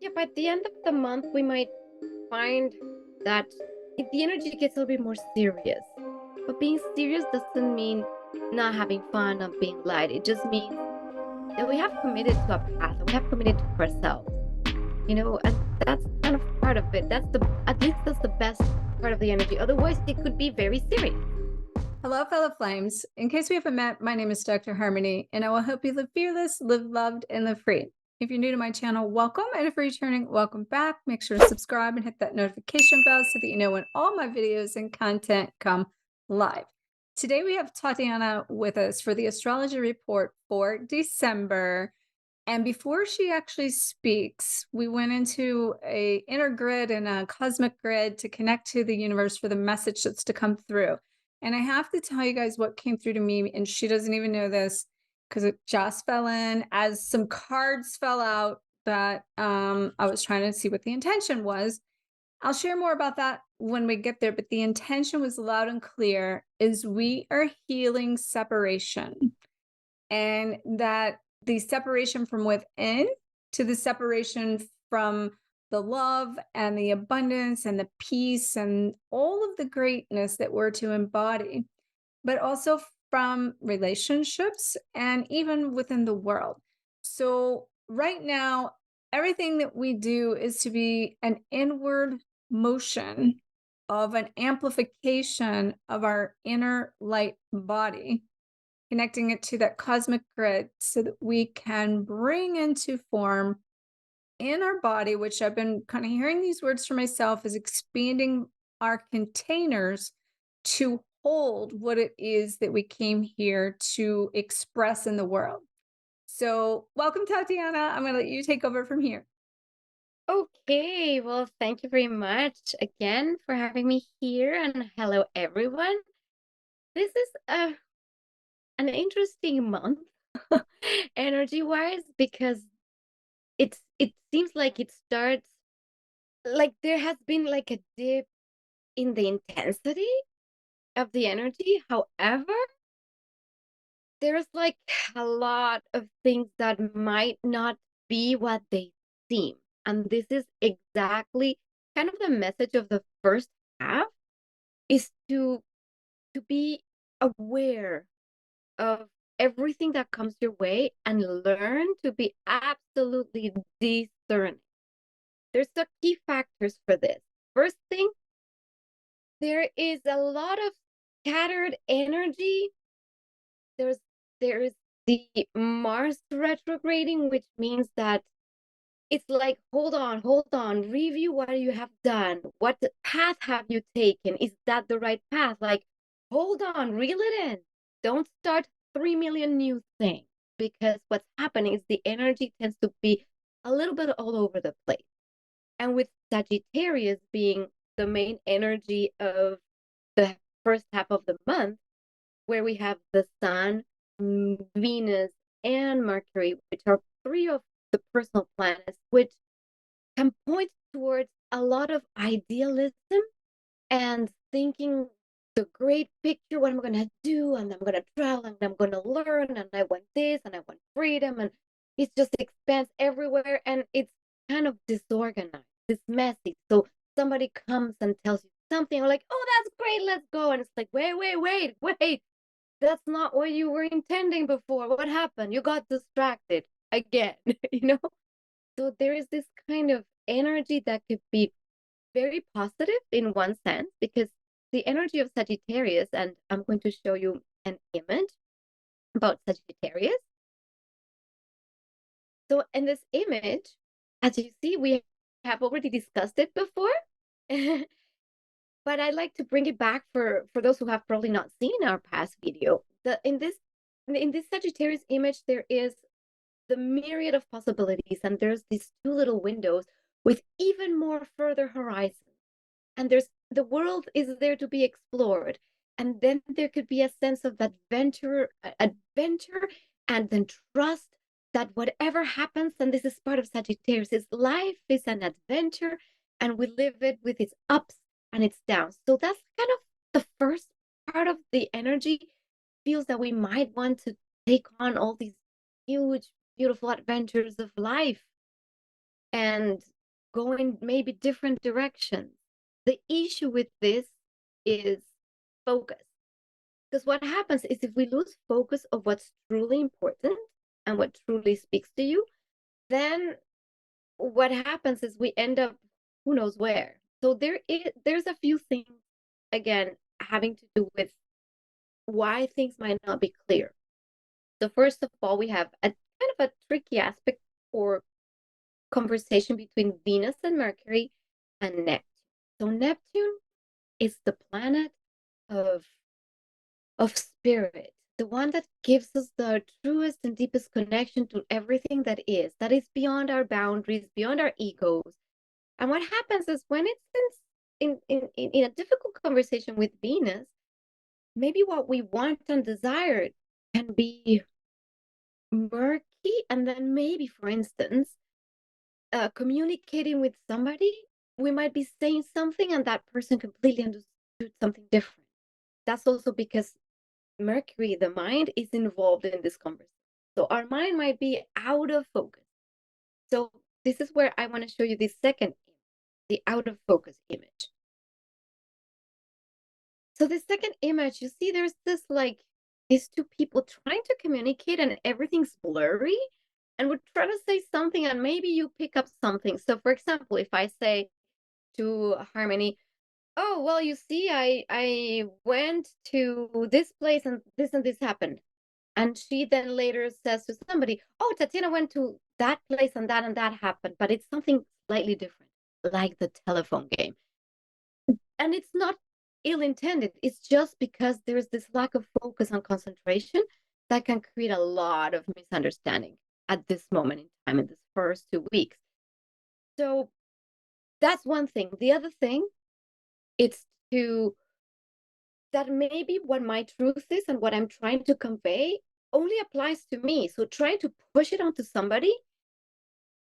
Yeah, by the end of the month, we might find that the energy gets a little bit more serious. But being serious doesn't mean not having fun or being light. It just means that we have committed to a path and we have committed to ourselves, and that's kind of part of it. At least that's the best part of the energy. Otherwise, it could be very serious. Hello, fellow flames. In case we haven't met, my name is Dr. Harmony, and I will help you live fearless, live loved, and live free. If you're new to my channel, welcome. And if you're returning, welcome back. Make sure to subscribe and hit that notification bell so that you know when all my videos and content come live. Today, we have Tatiana with us for the astrology report for December. And before she actually speaks, we went into a inner grid and a cosmic grid to connect to the universe for the message that's to come through. And I have to tell you guys what came through to me, and she doesn't even know this because it just fell in as some cards fell out that I was trying to see what the intention was. I'll share more about that when we get there, but the intention was loud and clear is we are healing separation, and that the separation from within to the separation from the love and the abundance and the peace and all of the greatness that we're to embody, but also from relationships and even within the world. So, right now, everything that we do is to be an inward motion of an amplification of our inner light body, connecting it to that cosmic grid so that we can bring into form in our body, which I've been kind of hearing these words for myself, is expanding our containers to hold what it is that we came here to express in the world. So, welcome, Tatiana. I'm going to let you take over from here. Okay, well, thank you very much again for having me here, and hello, everyone. This is an interesting month energy-wise because it seems like it starts like there has been like a dip in the intensity of the energy. However, there's like a lot of things that might not be what they seem. And this is exactly kind of the message of the first half is to be aware of everything that comes your way and learn to be absolutely discerning. There's the key factors for this. First thing, there is a lot of scattered energy. There's the Mars retrograding, which means that it's like, hold on, review what you have done. What path have you taken? Is that the right path? Like, hold on, reel it in. Don't start 3 million new things, because what's happening is the energy tends to be a little bit all over the place. And with Sagittarius being the main energy of the first half of the month, where we have the Sun, Venus, and Mercury, which are three of the personal planets, which can point towards a lot of idealism and thinking the great picture, what I'm going to do, and I'm going to travel, and I'm going to learn, and I want this, and I want freedom, and it just expands everywhere, and it's kind of disorganized, it's messy. So somebody comes and tells you something, or like, oh, that's great, let's go, and it's like, wait, that's not what you were intending before. What happened? You got distracted again, you know? So there is this kind of energy that could be very positive in one sense, because the energy of Sagittarius, and I'm going to show you an image about Sagittarius. So in this image, as you see, we have already discussed it before, but I'd like to bring it back for those who have probably not seen our past video. In this Sagittarius image, there is the myriad of possibilities, and there's these two little windows with even more further horizons. And there's the world is there to be explored. And then there could be a sense of adventure, and then trust that whatever happens, and this is part of Sagittarius, is life is an adventure, and we live it with its ups and its downs. So that's kind of the first part of the energy, feels that we might want to take on all these huge, beautiful adventures of life. and go in maybe different directions. The issue with this is focus. Because what happens is if we lose focus of what's truly important and what truly speaks to you, then what happens is we end up who knows where. So there's a few things, again, having to do with why things might not be clear. So first of all, we have a kind of a tricky aspect for conversation between Venus and Mercury and Neptune. So Neptune is the planet of spirit, the one that gives us the truest and deepest connection to everything that is beyond our boundaries, beyond our egos. And what happens is when it's in a difficult conversation with Venus, maybe what we want and desire can be murky, and then maybe, for instance, communicating with somebody, we might be saying something and that person completely understood something different. That's also because Mercury, the mind, is involved in this conversation. So our mind might be out of focus. So this is where I want to show you the second image, the out of focus image. So the second image, you see there's this like these two people trying to communicate and everything's blurry, and would try to say something and maybe you pick up something. So for example, if I say to Harmony, oh, well, you see, I went to this place and this happened. And she then later says to somebody, oh, Tatiana went to that place and that happened, but it's something slightly different, like the telephone game. And it's not ill-intended. It's just because there's this lack of focus and concentration that can create a lot of misunderstanding at this moment in time, in this first 2 weeks. So that's one thing. The other thing, it's to that maybe what my truth is and what I'm trying to convey only applies to me. So trying to push it onto somebody,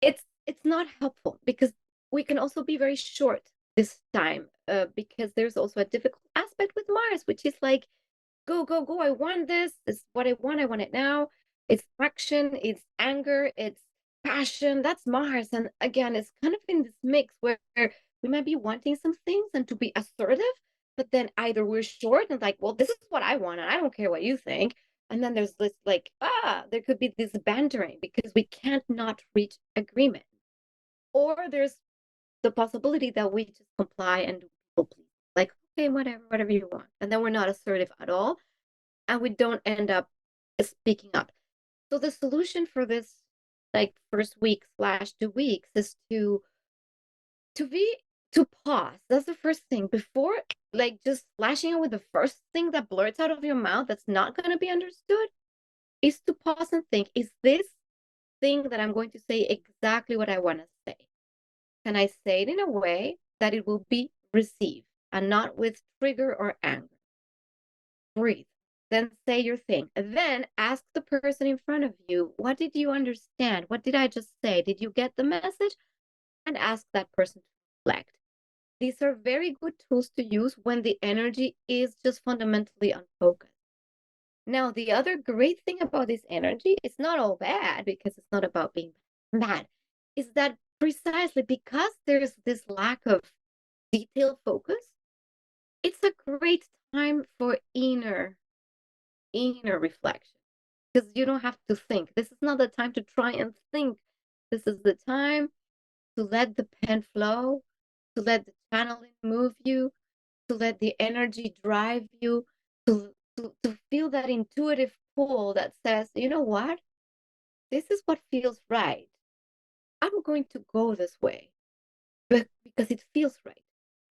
it's not helpful, because we can also be very short this time, because there's also a difficult aspect with Mars, which is like, go, go, go, I want this is what I want it now. It's action, it's anger, it's passion. That's Mars. And again, it's kind of in this mix where we might be wanting some things and to be assertive, but then either we're short and like, well, this is what I want and I don't care what you think. And then there's this like, there could be this bantering because we can't not reach agreement. Or there's the possibility that we just comply and do people please, like, okay, whatever you want. And then we're not assertive at all, and we don't end up speaking up. So the solution for this, like, first week slash 2 weeks, is to be to pause. That's the first thing before, like, just flashing out with the first thing that blurts out of your mouth that's not going to be understood. Is to pause and think, is this thing that I'm going to say exactly what I want to say? Can I say it in a way that it will be received and not with trigger or anger? Breathe. Then say your thing. Then ask the person in front of you, what did you understand? What did I just say? Did you get the message? And ask that person to reflect. These are very good tools to use when the energy is just fundamentally unfocused. Now, the other great thing about this energy, it's not all bad because it's not about being bad, is that precisely because there's this lack of detailed focus, it's a great time for inner reflection, because you don't have to think. This is not the time to try and think. This is the time to let the pen flow, to let the channeling move you, to let the energy drive you, to feel that intuitive pull that says, you know what? This is what feels right. I'm going to go this way because it feels right.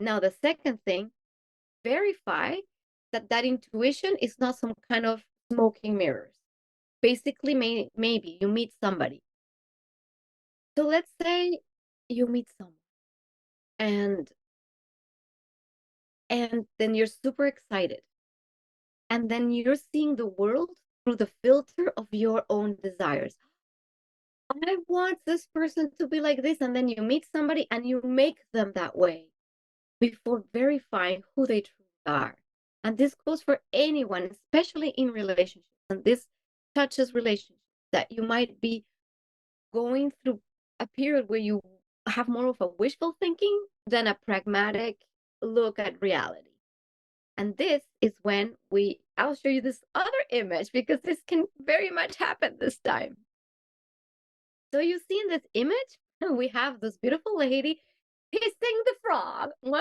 Now, the second thing, verify that that intuition is not some kind of smoking mirrors. Basically, maybe you meet somebody. So let's say you meet someone and then you're super excited. And then you're seeing the world through the filter of your own desires. I want this person to be like this. And then you meet somebody and you make them that way before verifying who they truly are. And this goes for anyone, especially in relationships. And this touches relationships that you might be going through a period where you have more of a wishful thinking than a pragmatic look at reality. And this is when I'll show you this other image because this can very much happen this time. So you see in this image, we have this beautiful lady kissing the frog. And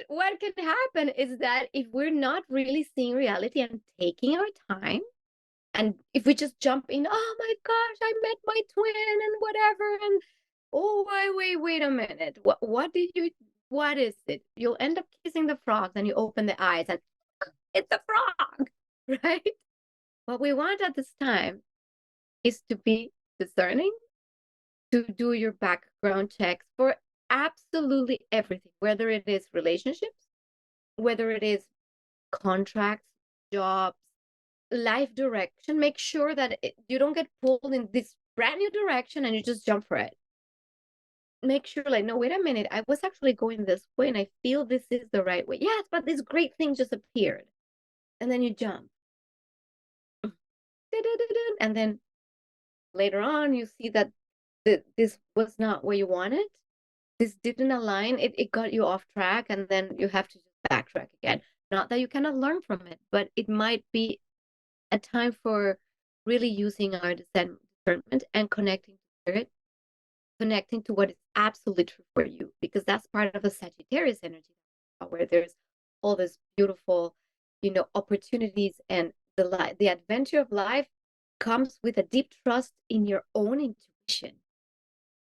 what can happen is that if we're not really seeing reality and taking our time, and if we just jump in, oh my gosh, I met my twin and whatever, and oh wait a minute. What is it? You'll end up kissing the frogs and you open the eyes and it's a frog, right? What we want at this time is to be discerning, to do your background checks for absolutely everything, whether it is relationships, whether it is contracts, jobs, life direction. Make sure that you don't get pulled in this brand new direction and you just jump for it. Make sure, like, no, wait a minute, I was actually going this way and I feel this is the right way. Yes, but this great thing just appeared. And then you jump. And then later on, you see that this was not what you wanted. This didn't align. It got you off track, and then you have to just backtrack again. Not that you cannot learn from it, but it might be a time for really using our discernment and connecting to spirit, connecting to what is absolutely true for you, because that's part of the Sagittarius energy, where there's all this beautiful, opportunities, and the adventure of life comes with a deep trust in your own intuition,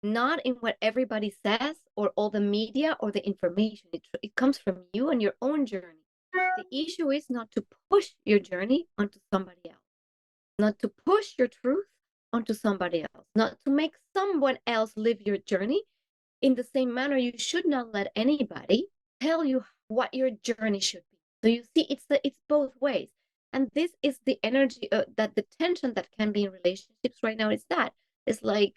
not in what everybody says or all the media or the information. It comes from you and your own journey. The issue is not to push your journey onto somebody else, not to push your truth onto somebody else, not to make someone else live your journey. In the same manner, you should not let anybody tell you what your journey should be. So you see, it's both ways. And this is the energy that the tension that can be in relationships right now is that it's like,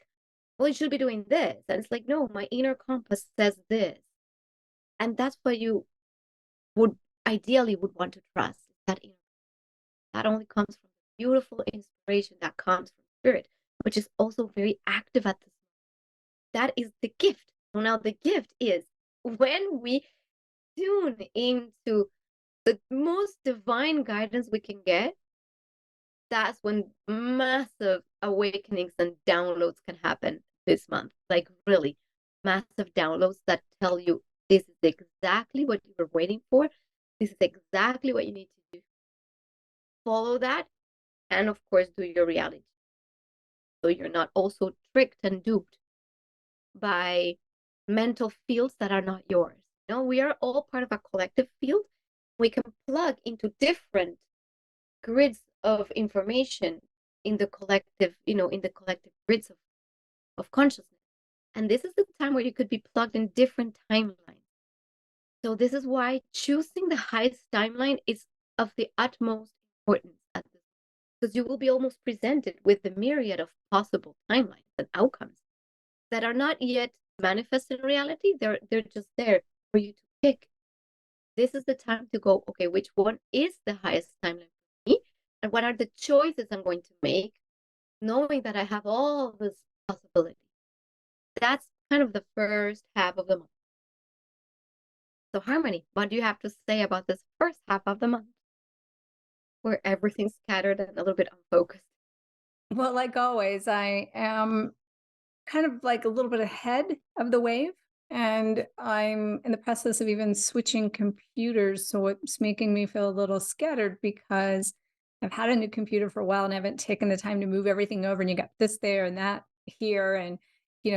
well, you should be doing this. And it's like, no, my inner compass says this. And that's what you would ideally would want to trust. That inner, that only comes from the beautiful inspiration that comes from spirit, which is also very active at this moment. That is the gift. So now the gift is when we tune into the most divine guidance we can get, that's when massive awakenings and downloads can happen this month. Like really massive downloads that tell you this is exactly what you were waiting for. This is exactly what you need to do. Follow that, and of course, do your reality. So you're not also tricked and duped by mental fields that are not yours. No, we are all part of a collective field. We can plug into different grids of information in the collective, in the collective grids of consciousness. And this is the time where you could be plugged in different timelines. So this is why choosing the highest timeline is of the utmost importance at this, because you will be almost presented with the myriad of possible timelines and outcomes that are not yet manifest in reality. They're just there for you to pick. This is the time to go, okay, which one is the highest timeline for me? And what are the choices I'm going to make, knowing that I have all this possibility. That's kind of the first half of the month. So Harmony, what do you have to say about this first half of the month, where everything's scattered and a little bit unfocused? Well, like always, I am kind of like a little bit ahead of the wave. And I'm in the process of even switching computers. So it's making me feel a little scattered because I've had a new computer for a while and I haven't taken the time to move everything over. And you got this there and that here, and,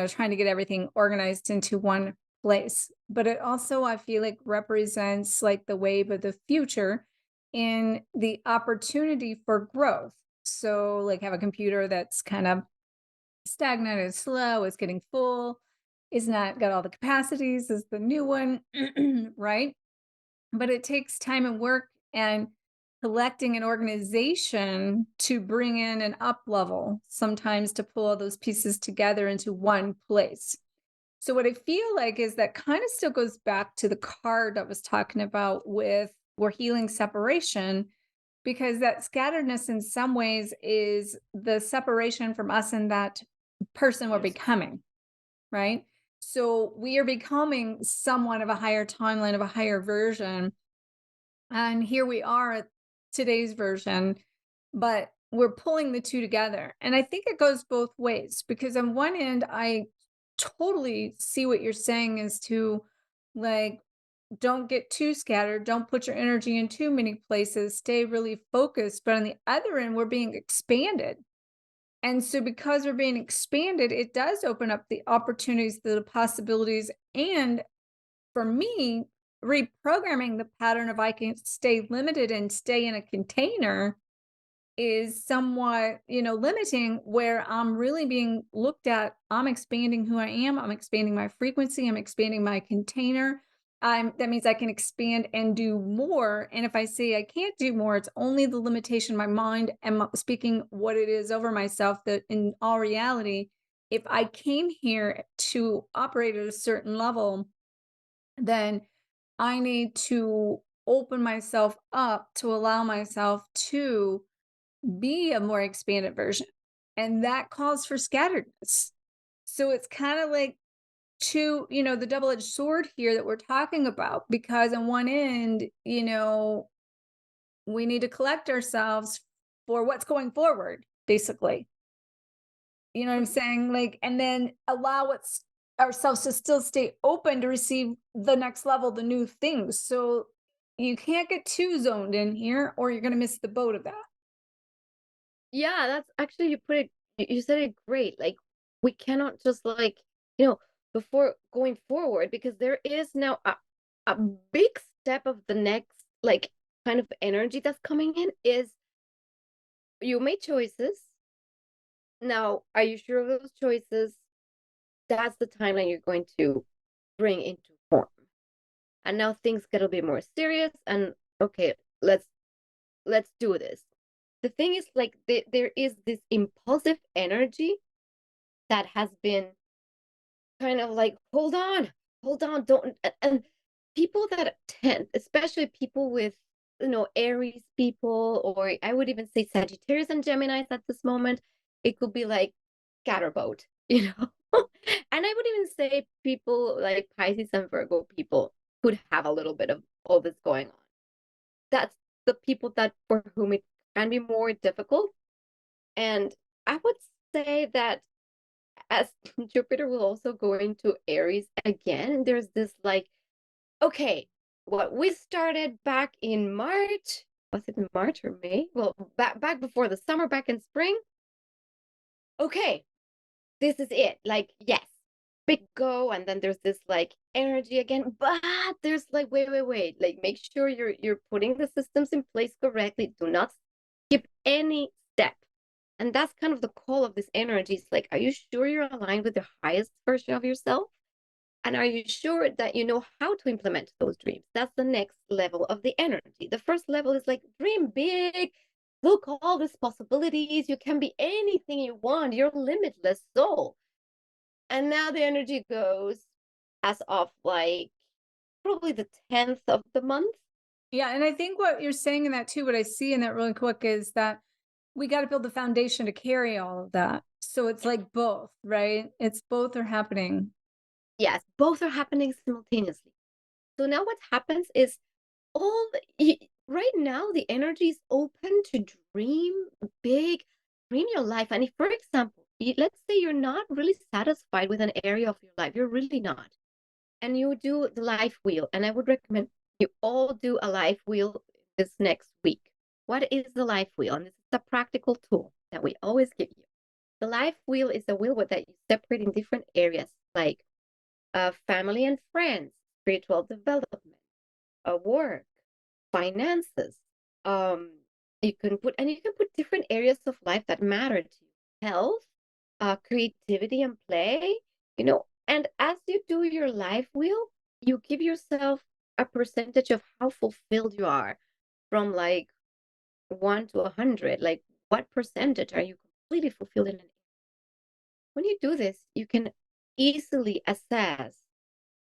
trying to get everything organized into one place. But it also, I feel like, represents like the wave of the future in the opportunity for growth. So, like, have a computer that's kind of stagnant, it's slow, it's getting full, it's not got all the capacities as the new one, right? But it takes time and work and collecting an organization to bring in an up level, sometimes to pull all those pieces together into one place. So what I feel like is that kind of still goes back to the card I was talking about with we're healing separation, because that scatteredness in some ways is the separation from us in that person we're becoming, right? So we are becoming somewhat of a higher timeline, of a higher version. And here we are at today's version, but we're pulling the two together. And I think it goes both ways, because on one end, I totally see what you're saying is to, like, don't get too scattered, don't put your energy in too many places, stay really focused. But on the other end, we're being expanded. And so because we're being expanded, it does open up the opportunities, the possibilities, and for me, reprogramming the pattern of I can stay limited and stay in a container is somewhat, limiting, where I'm really being looked at. I'm expanding who I am. I'm expanding my frequency. I'm expanding my container. That means I can expand and do more. And if I say I can't do more, it's only the limitation of my mind and speaking what it is over myself. That in all reality, if I came here to operate at a certain level, then I need to open myself up to allow myself to be a more expanded version. And that calls for scatteredness. So it's kind of like the double-edged sword here that we're talking about, because on one end, we need to collect ourselves for what's going forward, basically. You know what I'm saying? Like, and then allow ourselves to still stay open to receive the next level, the new things. So you can't get too zoned in here, or you're going to miss the boat of that. Yeah, that's actually, you said it great. Like, we cannot just, like, you know, before going forward, because there is now a big step of the next, like, kind of energy that's coming in is you made choices. Now, are you sure of those choices? That's the timeline you're going to bring into form. And now things get a bit more serious, and okay, let's do this. The thing is, like, there is this impulsive energy that has been kind of like, hold on, don't. And people that tend, especially people with, Aries people, or I would even say Sagittarius and Geminis at this moment, it could be like scatterboat, And I would even say people like Pisces and Virgo people could have a little bit of all this going on. That's the people that for whom it can be more difficult. And I would say that as Jupiter will also go into Aries again, there's this like, okay, what we started back in March, was it in March or May? Well, back before the summer, back in spring. Okay, this is it. Like, yes, big go. And then there's this like energy again, but there's like, wait. Like, make sure you're putting the systems in place correctly. Do not skip any step. And that's kind of the call of this energy. It's like, are you sure you're aligned with the highest version of yourself? And are you sure that you know how to implement those dreams? That's the next level of the energy. The first level is like, dream big, look all these possibilities. You can be anything you want. You're limitless soul. And now the energy goes as of like probably the 10th of the month. Yeah. And I think what you're saying in that too, what I see in that really quick is that we got to build the foundation to carry all of that. So it's like both, right? It's both are happening. Yes, both are happening simultaneously. So now what happens is right now the energy is open to dream big, dream your life. And if, for example, let's say you're not really satisfied with an area of your life, you're really not, and you do the life wheel, and I would recommend you all do a life wheel this next week. What is the life wheel? And this is a practical tool that we always give you. The life wheel is a wheel that you separate in different areas, like family and friends, spiritual development, work, finances. Um, you can put different areas of life that matter to you. Health, creativity and play, and as you do your life wheel, you give yourself a percentage of how fulfilled you are from like 1 to 100. Like, what percentage are you completely fulfilled in? When you do this, you can easily assess,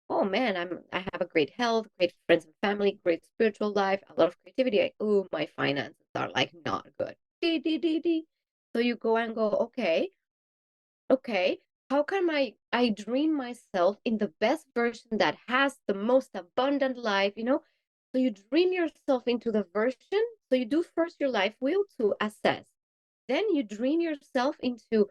oh man, I have a great health, great friends and family, great spiritual life, a lot of creativity. Oh, my finances are like not good. So you go and go, okay, Okay, how can I dream myself in the best version that has the most abundant life, you know? So you dream yourself into the version. So you do first your life wheel to assess. Then you dream yourself into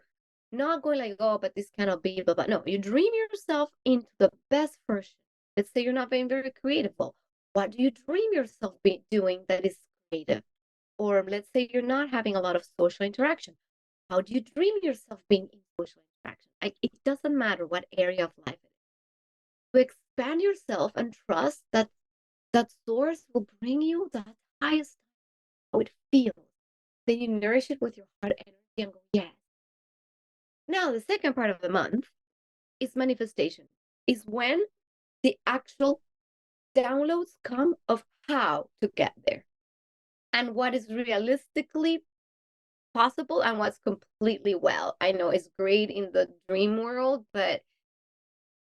not going like, oh, but this cannot be, blah, blah. No, you dream yourself into the best version. Let's say you're not being very creative. Well, what do you dream yourself be doing that is creative? Or let's say you're not having a lot of social interaction. How do you dream yourself being in social interaction? Like, it doesn't matter what area of life it is. To expand yourself and trust that that source will bring you that highest, how it feels. Then you nourish it with your heart energy and go, yes. Now, the second part of the month is manifestation, is when the actual downloads come of how to get there and what is realistically possible and what's completely well. I know it's great in the dream world, but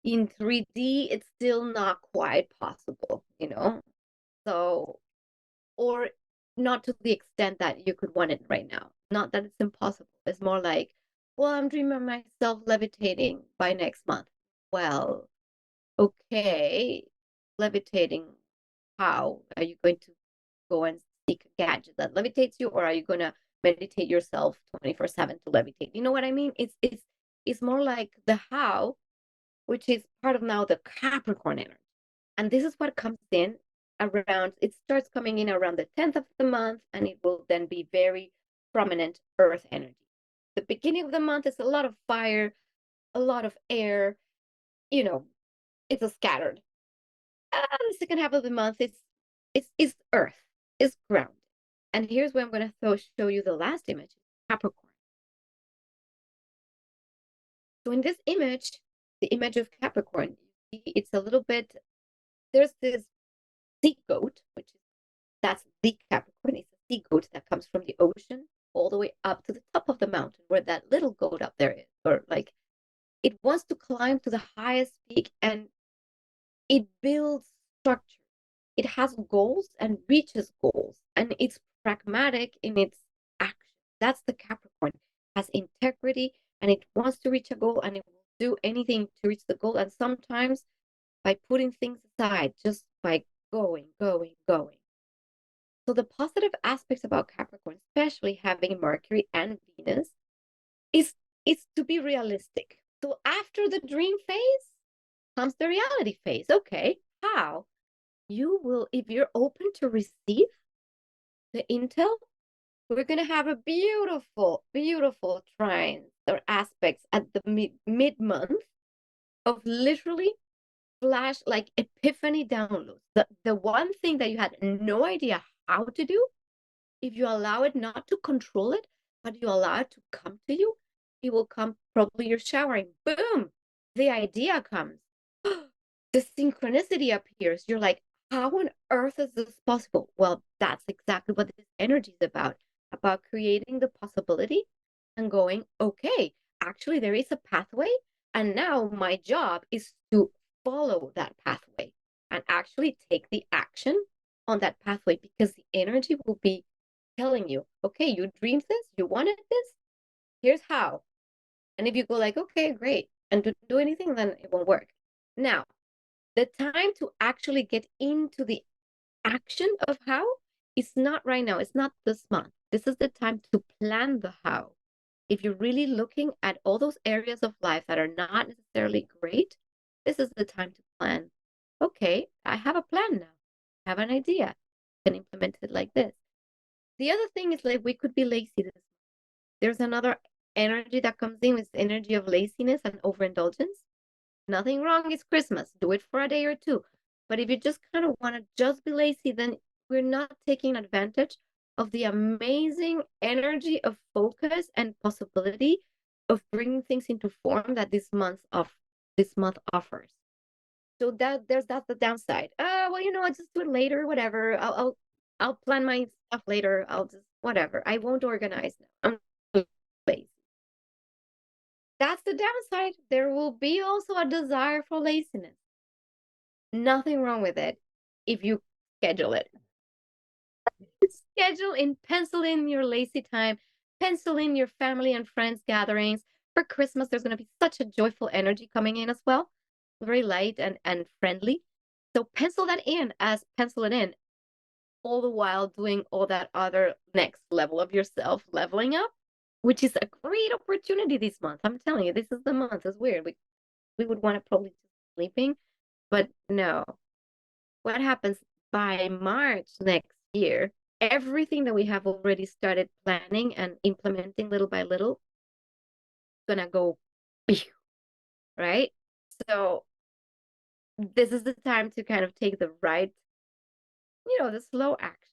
in 3D, it's still not quite possible, you know? So, or not to the extent that you could want it right now. Not that it's impossible. It's more like, well, I'm dreaming myself levitating by next month. Well, okay, levitating, how? Are you going to go and seek a gadget that levitates you, or are you going to meditate yourself 24/7 to levitate? You know what I mean? It's more like the how, which is part of now the Capricorn energy. And this is what comes in around, it starts coming in around the 10th of the month, and it will then be very prominent earth energy. The beginning of the month is a lot of fire, a lot of air, you know, it's a scattered. The second half of the month is earth, is ground. And here's where I'm going to show you the last image, Capricorn. So in this image, the image of Capricorn, it's a little bit, there's this sea goat, which is, that's the Capricorn. It's a sea goat that comes from the ocean all the way up to the top of the mountain where that little goat up there is, or like it wants to climb to the highest peak, and it builds structure. It has goals and reaches goals, and it's pragmatic in its action. That's the Capricorn. It has integrity, and it wants to reach a goal, and it will do anything to reach the goal. And sometimes by putting things aside, just by going, going, going. So the positive aspects about Capricorn, especially having Mercury and Venus, is is to be realistic. So after the dream phase comes the reality phase. Okay, how? You will, if you're open to receive the intel, we're going to have a beautiful, beautiful trines or aspects at the mid-month of literally flash, like epiphany downloads. The one thing that you had no idea how to do, if you allow it not to control it, but you allow it to come to you, it will come. Probably you're showering. Boom, the idea comes. The synchronicity appears. You're like, how on earth is this possible? Well, that's exactly what this energy is about creating the possibility and going, okay, actually, there is a pathway. And now my job is to follow that pathway and actually take the action on that pathway, because the energy will be telling you, okay, you dreamed this, you wanted this, here's how. And if you go like, okay, great, and don't do anything, then it won't work. Now, the time to actually get into the action of how is not right now. It's not this month. This is the time to plan the how. If you're really looking at all those areas of life that are not necessarily great, this is the time to plan. Okay, I have a plan now. I have an idea. I can implement it like this. The other thing is, like, we could be lazy this month. There's another energy that comes in, with energy of laziness and overindulgence. Nothing wrong, it's Christmas. Do it for a day or two. But if you just kind of want to just be lazy, then we're not taking advantage of the amazing energy of focus and possibility of bringing things into form that this month offers. So that's the downside. Well, you know, I'll just do it later, whatever. I'll plan my stuff later. I'll just whatever. I won't organize now. I'm lazy. That's the downside. There will be also a desire for laziness. Nothing wrong with it if you schedule it. Schedule in, pencil in your lazy time, pencil in your family and friends gatherings, For Christmas, there's going to be such a joyful energy coming in as well, very light and friendly. So pencil that in as pencil it in, all the while doing all that other next level of yourself leveling up, which is a great opportunity this month. I'm telling you, this is the month. It's weird. We would want to probably just sleeping, but no. What happens by March next year? Everything that we have already started planning and implementing little by little gonna go, right? So this is the time to kind of take the right, the slow action,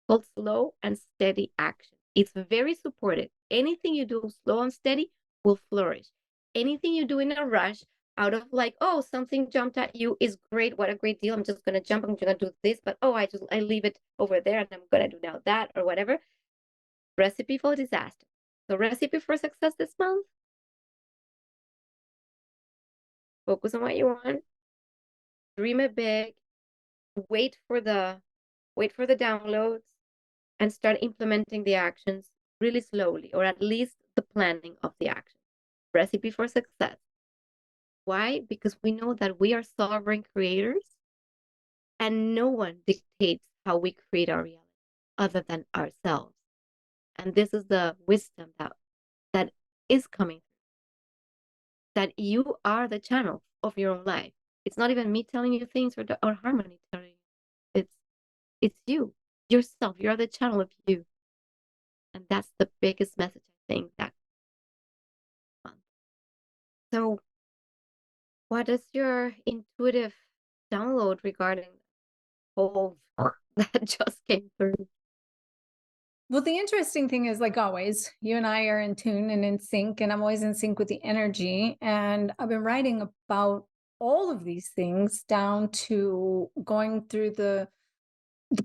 called slow and steady action. It's very supported. Anything you do slow and steady will flourish. Anything you do in a rush, out of like, oh, something jumped at you is great. What a great deal. I'm just gonna jump. I'm gonna do this, but oh, I leave it over there and I'm gonna do now that or whatever. Recipe for disaster. So recipe for success this month. Focus on what you want. Dream it big. Wait for the downloads and start implementing the actions really slowly, or at least the planning of the action. Recipe for success. Why? Because we know that we are sovereign creators and no one dictates how we create our reality other than ourselves. And this is the wisdom that is coming through, that you are the channel of your own life. It's not even me telling you things or Harmony telling you. It's you, yourself. You're the channel of you. And that's the biggest message I think that month. So what is your intuitive download regarding the whole that just came through? Well, the interesting thing is, like always, you and I are in tune and in sync, and I'm always in sync with the energy. And I've been writing about all of these things down to going through the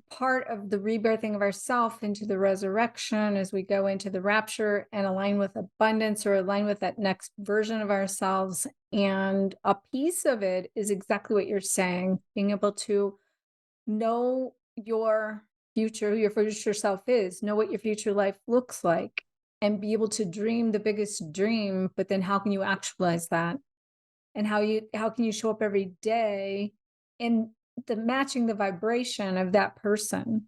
part of the rebirthing of ourself into the resurrection as we go into the rapture and align with abundance or align with that next version of ourselves. And a piece of it is exactly what you're saying, being able to know your future, who your future self is, know what your future life looks like, and be able to dream the biggest dream. But then how can you actualize that? And how can you show up every day in the matching the vibration of that person,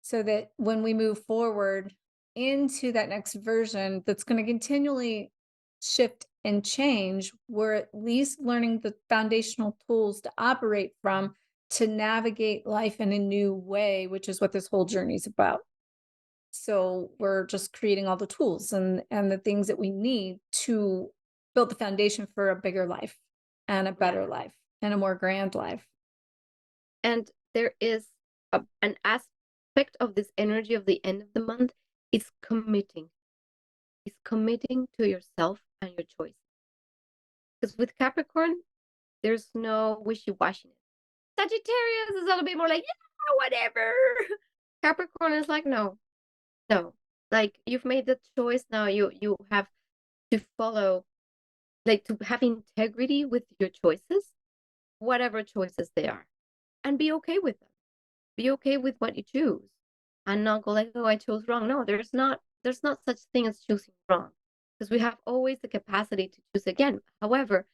so that when we move forward into that next version that's going to continually shift and change, we're at least learning the foundational tools to operate from, to navigate life in a new way, which is what this whole journey is about. So we're just creating all the tools and the things that we need to build the foundation for a bigger life and a better life and a more grand life. And there is an aspect of this energy of the end of the month. It's committing. It's committing to yourself and your choices. Because with Capricorn, there's no wishy-washiness. Sagittarius is a little bit more like, yeah, whatever. Capricorn is like, no. Like, you've made the choice now. You have to follow, like, to have integrity with your choices, whatever choices they are, and be okay with them. Be okay with what you choose, and not go like, oh, I chose wrong. No, there's not such thing as choosing wrong, because we have always the capacity to choose again. However,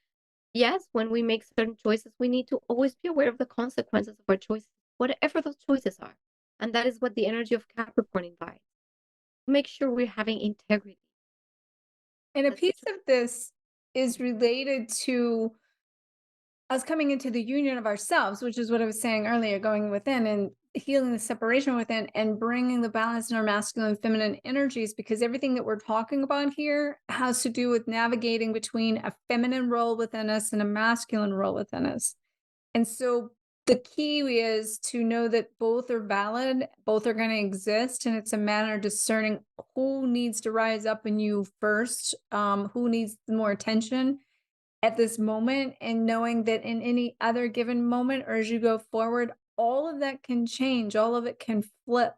yes, when we make certain choices, we need to always be aware of the consequences of our choices, whatever those choices are. And that is what the energy of Capricorn invites. Make sure we're having integrity. And a piece of this is related to us coming into the union of ourselves, which is what I was saying earlier, going within and healing the separation within and bringing the balance in our masculine and feminine energies, because everything that we're talking about here has to do with navigating between a feminine role within us and a masculine role within us. And so the key is to know that both are valid, both are going to exist, and it's a matter of discerning who needs to rise up in you first, who needs more attention at this moment, and knowing that in any other given moment or as you go forward, all of that can change, all of it can flip.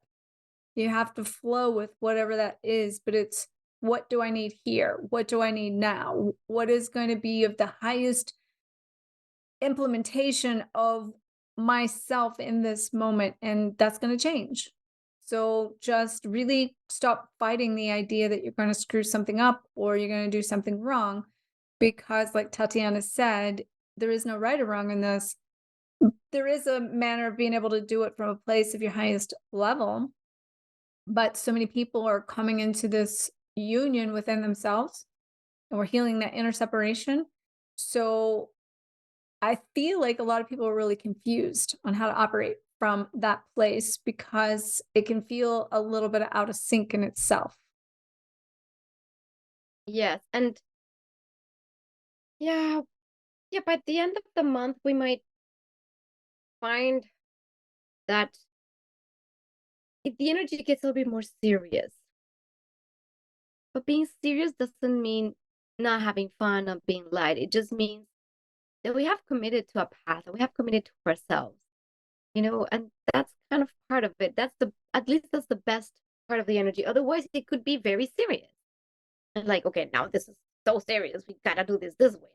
You have to flow with whatever that is, but it's, what do I need here? What do I need now? What is going to be of the highest implementation of myself in this moment? And that's going to change. So just really stop fighting the idea that you're going to screw something up or you're going to do something wrong. Because, like Tatiana said, there is no right or wrong in this. There is a manner of being able to do it from a place of your highest level. But so many people are coming into this union within themselves and we're healing that inner separation. So I feel like a lot of people are really confused on how to operate from that place because it can feel a little bit out of sync in itself. Yes. And yeah, yeah, by the end of the month, we might find that the energy gets a little bit more serious. But being serious doesn't mean not having fun or being light. It just means that we have committed to a path, and we have committed to ourselves, and that's kind of part of it. At least that's the best part of the energy. Otherwise, it could be very serious. And like, okay, now this is so serious. We gotta do this way.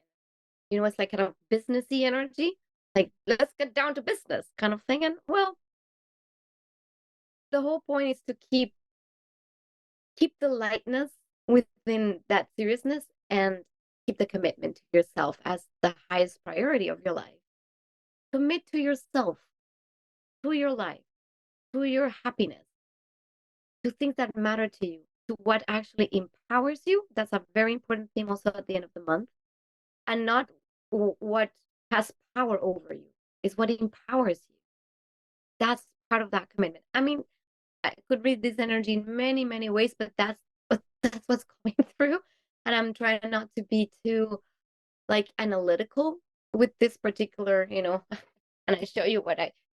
It's like kind of businessy energy. Like, let's get down to business kind of thing. And well, the whole point is to keep the lightness within that seriousness and keep the commitment to yourself as the highest priority of your life. Commit to yourself, to your life, to your happiness, to things that matter to you, to what actually empowers you. That's a very important theme also at the end of the month. And not what has power over you, is what empowers you. That's part of that commitment. I mean, I could read this energy in many, many ways, but that's what's coming through. And I'm trying not to be too like analytical with this particular, and I show you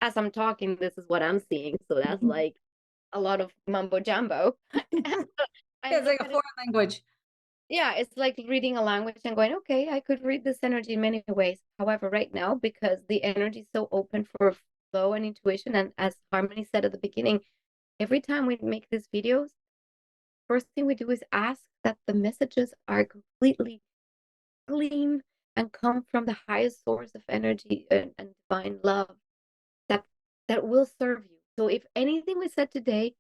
as I'm talking, this is what I'm seeing. So that's like a lot of mumbo jumbo. I It's look like a at it, foreign language. yeah, it's like reading a language and going, okay, I could read this energy in many ways. However, right now, because the energy is so open for flow and intuition, and as Harmony said at the beginning, every time we make these videos, first thing we do is ask that the messages are completely clean and come from the highest source of energy and divine love that that will serve you. So if anything we said today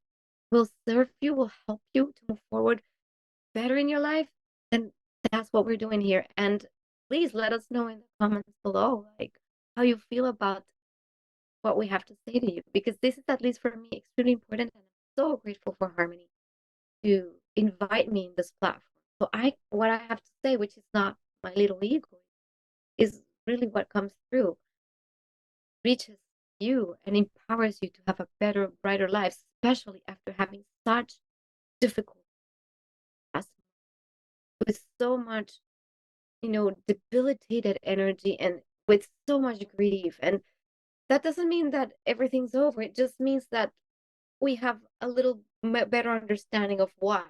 will serve you, will help you to move forward better in your life, then that's what we're doing here. And please let us know in the comments below, like how you feel about what we have to say to you, because this is, at least for me, extremely important. And I'm so grateful for Harmony to invite me in this platform. So what I have to say, which is not my little ego, is really what comes through, reaches you and empowers you to have a better, brighter life, especially after having such difficult past with so much, debilitated energy and with so much grief. And that doesn't mean that everything's over. It just means that we have a little better understanding of why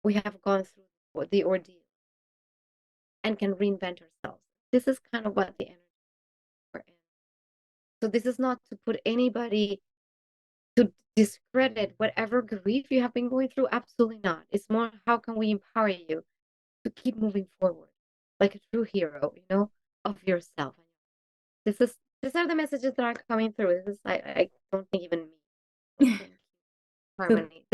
we have gone through the ordeal and can reinvent ourselves. This is kind of what the energy we're in. So this is not to put anybody to discredit whatever grief you have been going through. Absolutely not. It's more, how can we empower you to keep moving forward like a true hero, of yourself. These are the messages that are coming through. This is I don't think even me. So thank you, So Harmony.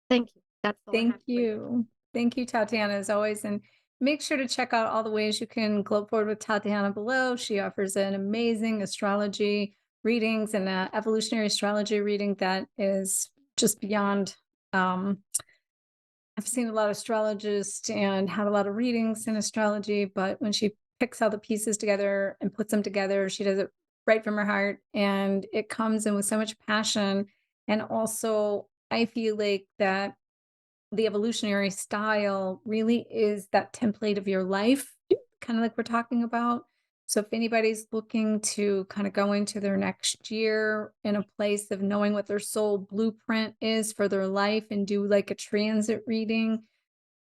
Thank you. That's all I thank have for you. you. Thank you, Tatiana, as always. And make sure to check out all the ways you can glow forward with Tatiana below. She offers an amazing astrology readings and evolutionary astrology reading that is just beyond. I've seen a lot of astrologists and had a lot of readings in astrology, but when she picks all the pieces together and puts them together, she does it right from her heart. And it comes in with so much passion. And also, I feel like that the evolutionary style really is that template of your life, kind of like we're talking about. So if anybody's looking to kind of go into their next year in a place of knowing what their soul blueprint is for their life and do like a transit reading,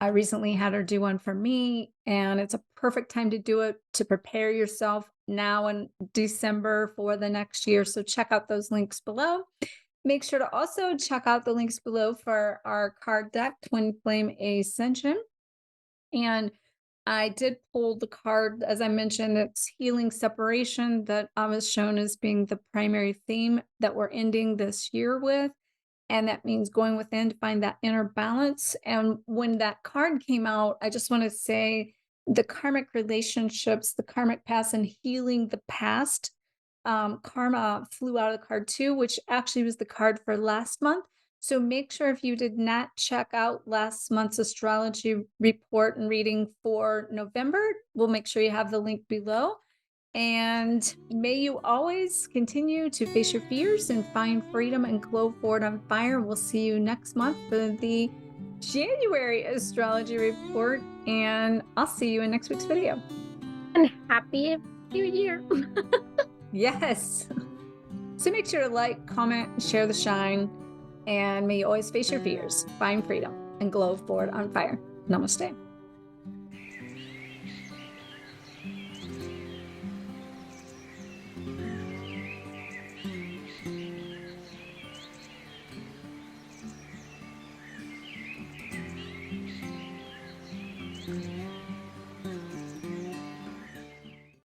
I recently had her do one for me, and it's a perfect time to do it to prepare yourself now in December for the next year. So check out those links below. Make sure to also check out the links below for our card deck, Twin Flame Ascension. And I did pull the card, as I mentioned, it's healing separation that I was shown as being the primary theme that we're ending this year with. And that means going within to find that inner balance. And when that card came out, I just want to say the karmic relationships, the karmic past, and healing the past. Karma flew out of the card too, which actually was the card for last month. So make sure if you did not check out last month's astrology report and reading for November, we'll make sure you have the link below. And may you always continue to face your fears and find freedom and glow forward on fire. We'll see you next month for the January astrology report. And I'll see you in next week's video. And happy New Year. Yes. So make sure to like, comment, share the shine. And may you always face your fears, find freedom, and glow forward on fire. Namaste.